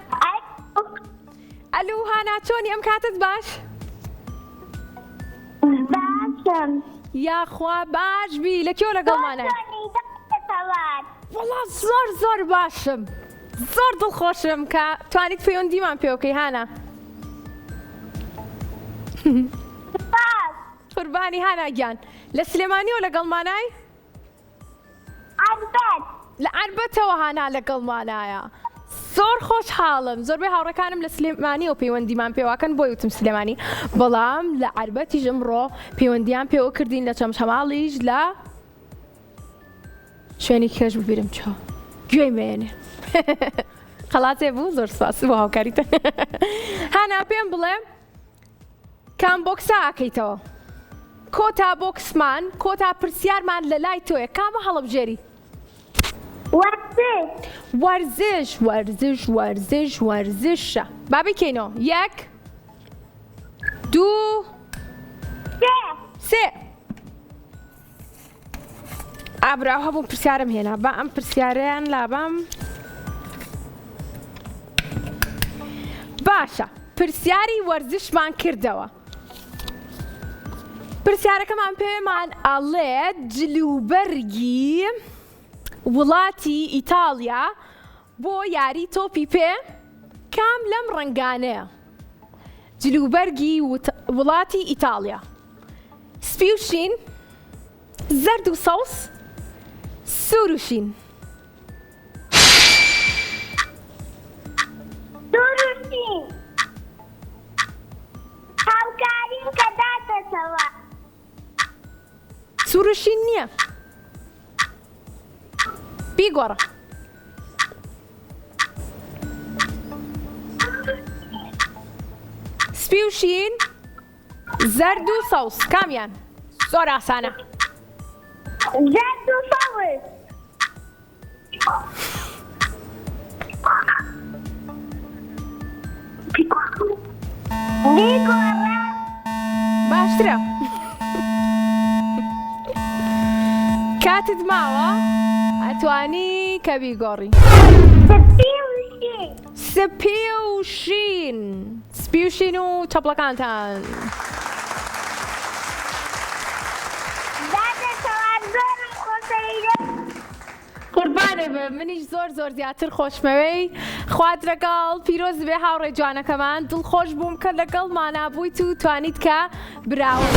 A: ئەلو هانا چۆنی ئەم کاتت باش
B: باشم
A: یاخوا باش بی لە کێو لەگەڵمانە وەڵا زۆر باشم زۆر دڵخۆشم کە توانیت پەیوەندیمان پێ بکەی هانا قوربانی هانا گیان لە سلێمانیەوە لەگەڵمانای لە عەربەتەوە هانا لەگەڵمانایە زۆر خۆشحاڵم زۆربەی هاوڕێکانم لە سلێمانیەوە پەیوەندیمان پێواکەن بۆی وتم سلێمانی بەڵام لە عەربەتیش ئەمڕۆ پەیوەندیان پێوە کردین لە چەمچەماڵیش لە شوێنی کێش ببیرم چۆ گوێی مێنێ خەڵاتێ بوو زۆر سپاس بۆ هاوکاریتە هانا پێم بڵێ کام بۆکسا ئاکەیتەوە کۆتا بۆکسمان کۆتا پرسیارمان لە لای تۆیە کامە هەڵەبژێری وەرزشە با بکەینەوە 1 2 3 ئابراو هەبوو پرسیارم هێنا با ئەم پرسیارەیان لابام باشە پرسیاری وەرزشمان کردەوە پرسیارەکەمان پێمان ئەڵێ جلوبەرگی وڵاتی ئیتالیا بۆ یاری تۆپی پێ کام لەم ڕەنگانەیە جلوبەرگی وڵاتی ئیتالیا سپی و شین زەرد و سەوس سوور و شین
B: هاوکاریم کە داتەسەوە
A: سوور و شین نییە بیگۆڕە سپی و شین زەرد و سەوس کامیان زۆر ئاسانە
B: زەرد و سەوس بیگۆڕە
A: باشترە کاتت ماوە ئەتوانی کە بیگۆڕی سپی و شین سپی و شین و چەپڵەکانتان قوربانێ بێ منیش زۆر زیاتر خۆشمەوەی خوات لەگەڵ پیرۆز بێ هاوڕێ جوانەکەمان دڵخۆش بووم کە لەگەڵمانە بوویت و توانیت کە براوە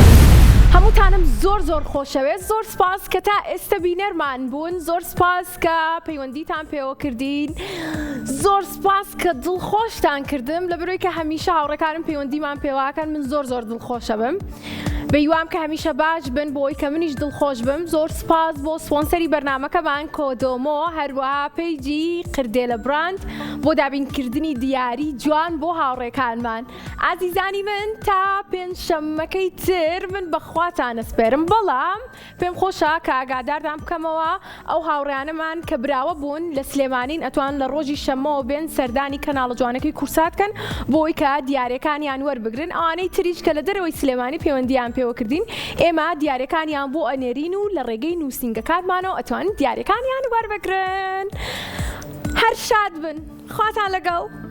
A: هەمووتانم زۆر خۆشەوێت زۆر سپاس کە تا ئێستا بینەرمان بوون زۆر سپاس کە پەیوەندیتان پێوە کردین زۆر سپاس کە دڵخۆشتان کردم لە بەرەوەی کە هەمیشە هاوڕێکانم پەیوەندیمان پێواکەن من زۆر دڵخۆشە بم بەیوام کە هەمیشە باش بن بۆی کە منیش دڵخۆش بم زۆر سپاس بۆ سپۆنسەری بەرنامەکەمان کۆدۆمۆ هەروەها پەیجی قردێلە براند بۆ دابینکردنی دیاری جوان بۆ هاوڕێکانمان ئازیزانی من تا پێنجشەممەکەی تر من بەخواتان ئەسپێرم بەڵام پێم خۆشە کە ئاگادارتان بکەمەوە ئەو هاوڕێیانەمان کە براوە بوون لە سلێمانین ئەتوان لە ڕۆژی شەمەوە بێن سەردانی کەناڵە جوانەکەی کورساتکەن بۆی کە دیارەکانیان وەربگرن ئەوانەی تریش کە لە دەرەوەی سلێمانی پەیوەندیان پێوە کردین ئێمە دیارەکانیان بۆ ئەنێرین و لە ڕێگەی نووسینگەکانمانەوە ئەتوانن دیارەکانیان وەربگرن هەر شاد بن خواتان لەگەڵ